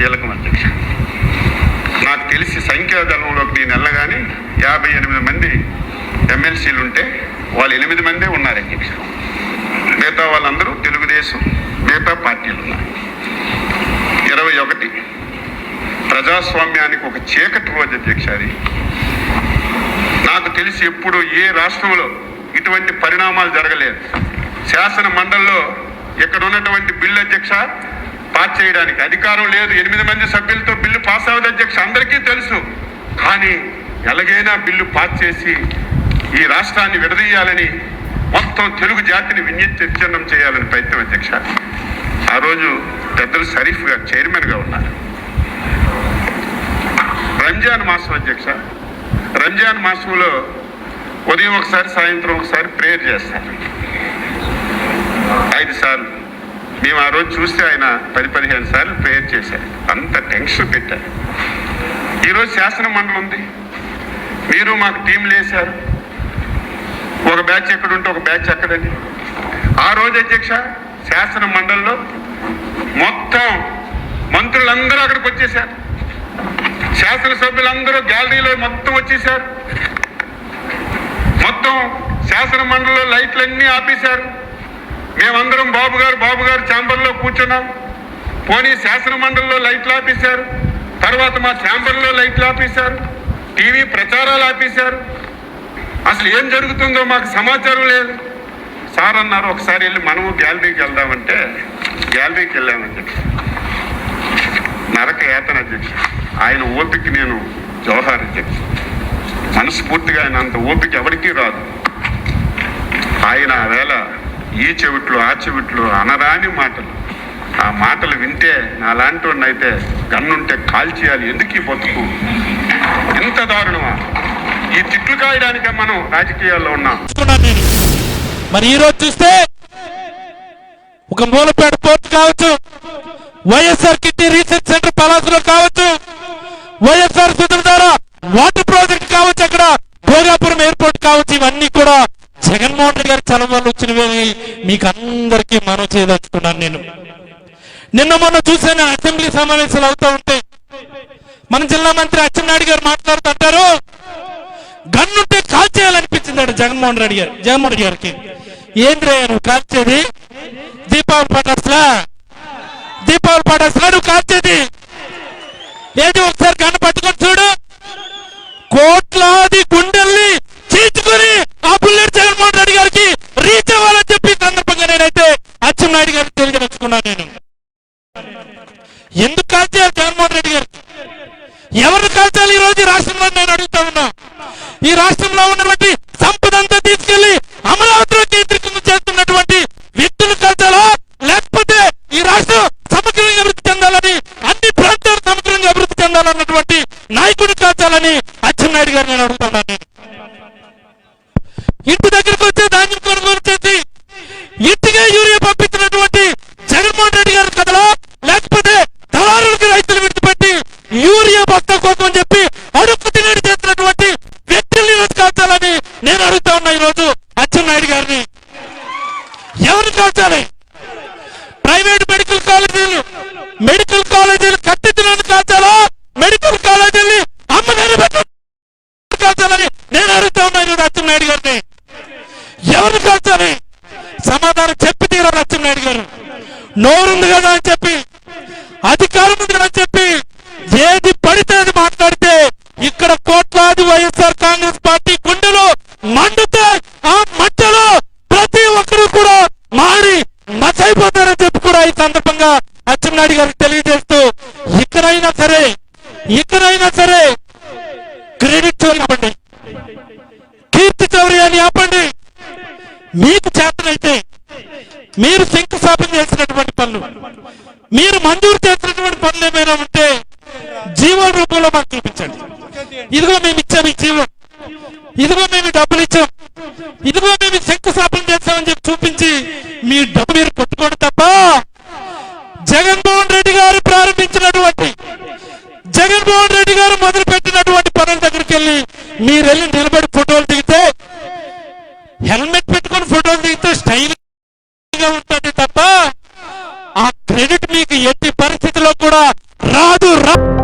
కీలకం అధ్యక్ష. నాకు తెలిసి సంఖ్యాదళంలోకి నేను వెళ్ళగానే 58 మంది ఎమ్మెల్సీలు ఉంటే వాళ్ళు 8 మందే ఉన్నారు అధ్యక్ష. మిగతా వాళ్ళందరూ తెలుగుదేశం మిగతా పార్టీలు ఉన్నారు. 21 ప్రజాస్వామ్యానికి ఒక చీకటి రోజు అధ్యక్ష. అది నాకు తెలిసి ఎప్పుడు ఏ రాష్ట్రంలో ఇటువంటి పరిణామాలు జరగలేదు. శాసన మండలిలో ఇక్కడ ఉన్నటువంటి బిల్లు అధ్యక్ష పాస్ చేయడానికి అధికారం లేదు. 8 మంది సభ్యులతో బిల్లు పాస్ అవ్వదు అధ్యక్ష, అందరికీ తెలుసు. కానీ ఎలాగైనా బిల్లు పాస్ చేసి ఈ రాష్ట్రాన్ని విడదీయాలని, మొత్తం తెలుగు జాతిని విచ్ఛిన్నం చేయాలని ప్రయత్నం అధ్యక్ష. ఆ రోజు పెద్దలు షరీఫ్ గారు చైర్మన్గా ఉన్నారు. రంజాన్ మాసం అధ్యక్ష. రంజాన్ మాసంలో ఉదయం ఒకసారి సాయంత్రం ఒకసారి ప్రేయర్ చేస్తారు 5 సార్లు. మేము ఆ రోజు చూస్తే ఆయన 10-15 సార్లు ప్రేయర్ చేశారు. అంత టెన్షన్ పెట్టారు. ఈరోజు శాసన మండలి ఉంది, మీరు మాకు టీంలు వేశారు. ఒక బ్యాచ్ ఎక్కడుంటే ఒక బ్యాచ్ అక్కడని. ఆ రోజు అధ్యక్ష శాసన మండలిలో మొత్తం మంత్రులందరూ అక్కడికి వచ్చేసారు. శాసనసభ్యులందరూ గ్యాలరీలో మొత్తం వచ్చేసారు. మొత్తం శాసన మండలిలో లైట్లన్నీ ఆపేశారు. మేమందరం బాబు గారు ఛాంబర్లో కూర్చున్నాం. పోనీ శాసన మండలిలో లైట్లు ఆపేశారు, తర్వాత మా ఛాంబర్లో లైట్లు ఆపేశారు, టీవీ ప్రచారాలు ఆపేశారు. అసలు ఏం జరుగుతుందో మాకు సమాచారం లేదు. సార్ అన్నారు ఒకసారి వెళ్ళి మనము గ్యాలరీకి వెళ్దామంటే గ్యాలరీకి వెళ్ళామండి. నరక యాతన అధ్యక్ష. ఆయన ఓపిక నేను జోహార్ అధ్యక్ష. మనస్ఫూర్తిగా ఆయన అంత ఓపిక ఎవరికీ రాదు. ఆయన వేళ ఈ చెవిట్లు ఆ చెవిట్లు అనరాని మాటలు, ఆ మాటలు వింటే నాలాంటి వాడిని అయితే గన్నుంటే కాల్చేయాలి. ఎందుకు ఈ బతుకు ఎంత దారుణమా? ఈ తిట్లు కాయడానికే మనం రాజకీయాల్లో ఉన్నాం. మరి ఈరోజు చూస్తే ఒక మూలపేట పోర్టు కావచ్చు, వైఎస్ఆర్ కిడ్నీ రీసెర్చ్ సెంటర్ పలాసులో కావచ్చు, వైఎస్ఆర్ సుధుల వాటర్ ప్రాజెక్ట్ కావచ్చు, అక్కడ భోగాపురం ఎయిర్పోర్ట్ కావచ్చు, ఇవన్నీ కూడా జగన్మోహన్ రెడ్డి గారి చలం వల్ల వచ్చినవి మీకు అందరికీ మనం చేయదలుచుకున్నాను. నేను నిన్న మొన్న చూసాను అసెంబ్లీ సమావేశాలు అవుతూ ఉంటే మన జిల్లా మంత్రి అచ్చెన్నాయుడు గారు మాట్లాడుతుంటారు, గన్నుంటే కాల్ చేయాలనిపించింది జగన్మోహన్ రెడ్డి గారికి. ఏంద్రే నువ్వు కాల్చేది? దీపావళి పటాసులా నువ్వు కాల్చేది? ఏది ఒకసారి గన్ను పట్టుకొని చూడు. కోట్లాది గుండెల్ని చీల్చుకుని ఆ బుల్లెట్ జగన్మోహన్ రెడ్డి గారికి రీచ్ అవ్వాలని చెప్పి సందర్భంగా నేనైతే అచ్చెన్నాయుడు గారికి తెలియజేసుకున్నాను. నేను ఎందుకు కాల్చేయాలి జగన్మోహన్ రెడ్డి గారికి? ఎవరు కాల్చాలి ఈ రోజు రాష్ట్రంలో నేను అడుగుతా ఉన్నా. ఈ రాష్ట్రంలో ఉన్నటువంటి సంపద అంతా తీసుకెళ్లి అమరావతిలో కేంద్రీకరణ చేస్తున్నటువంటి వ్యక్తులు కాల్చాలా, లేకపోతే ఈ రాష్ట్రం సమగ్రంగా అభివృద్ధి చెందాలని, అన్ని ప్రాంతాలు సమగ్రంగా అభివృద్ధి చెందాలన్నటువంటి నాయకుడిని కాల్చాలని అచ్చెన్నాయుడు గారు నేను అడుగుతున్నాను. నేను ఇంటి దగ్గరకు వచ్చే ధాన్యం కొనుగోలు చేసి ఇంటిగా యూరియా పంపించినటువంటి జగన్మోహన్ రెడ్డి గారి కథలా, లేకపోతే దళారులకి రైతులు విడిచిపెట్టి యూరియా బస్తా కోసం అని చెప్పి అడుక్కు తినేది చేస్తున్నటువంటి వ్యక్తుల్ని కాల్చాలని నేను అడుగుతా ఉన్నా ఈరోజు అచ్చెన్నాయుడు గారిని. ఎవరు కాల్చాలి? ప్రైవేట్ మెడికల్ కాలేజీలు కట్టించడానికి కాల్చాలా, మెడికల్ కాలేజీని అమ్మగారి కాల్చాలని నేను అడుగుతా ఉన్నా ఈరోజు అచ్చెన్నాయుడు గారిని. ఎవరు కాల్చాలి? సమాధానం చెప్పి తీరారు అచ్చెన్నాయుడు గారు. నోరుంది కదా అని చెప్పి, అధికారం ఉంది కదా అని చెప్పి ఏది పడితే అది మాట్లాడితే ఇక్కడ కోట్లాది వైఎస్ఆర్ కాంగ్రెస్ పార్టీ గుండెలు మండుతే ఆ మధ్యలో ప్రతి ఒక్కరు కూడా మారి మసైపోతారని చెప్పి కూడా ఈ సందర్భంగా అచ్చెన్నాయుడు గారికి తెలియజేస్తూ, ఇకనైనా సరే క్రెడిట్ చోరీ ఆపండి, కీర్తి చౌర్యాన్ని ఆపండి. మీకు చేతనైతే మీరు శంకుస్థాపన చేసినటువంటి పనులు, మీరు మంజూరు చేసినటువంటి పనులు ఏమైనా ఉంటే జీవో రూపంలో మాకు చూపించండి. ఇదిగో మేము ఇచ్చాము ఈ జీవో, ఇదిగో మేము డబ్బులు ఇచ్చాం, ఇదిగో మేము శంకుస్థాపన చేస్తామని చెప్పి చూపించి మీ డబ్బు మీరు కొట్టుకోండి తప్ప జగన్మోహన్ రెడ్డి గారు ప్రారంభించినటువంటి, జగన్మోహన్ రెడ్డి గారు మొదలు పెట్టినటువంటి పనుల దగ్గరికి వెళ్ళి మీరు వెళ్ళి నిలబడి ఫోటోలు దిగితే, హెల్మెట్ పెట్టుకొని ఫోటోలు దిగితే స్టైల్ గా ఉంటుంది తప్ప ఆ క్రెడిట్ మీకు ఎట్టి పరిస్థితిలో కూడా రాదు. రైతు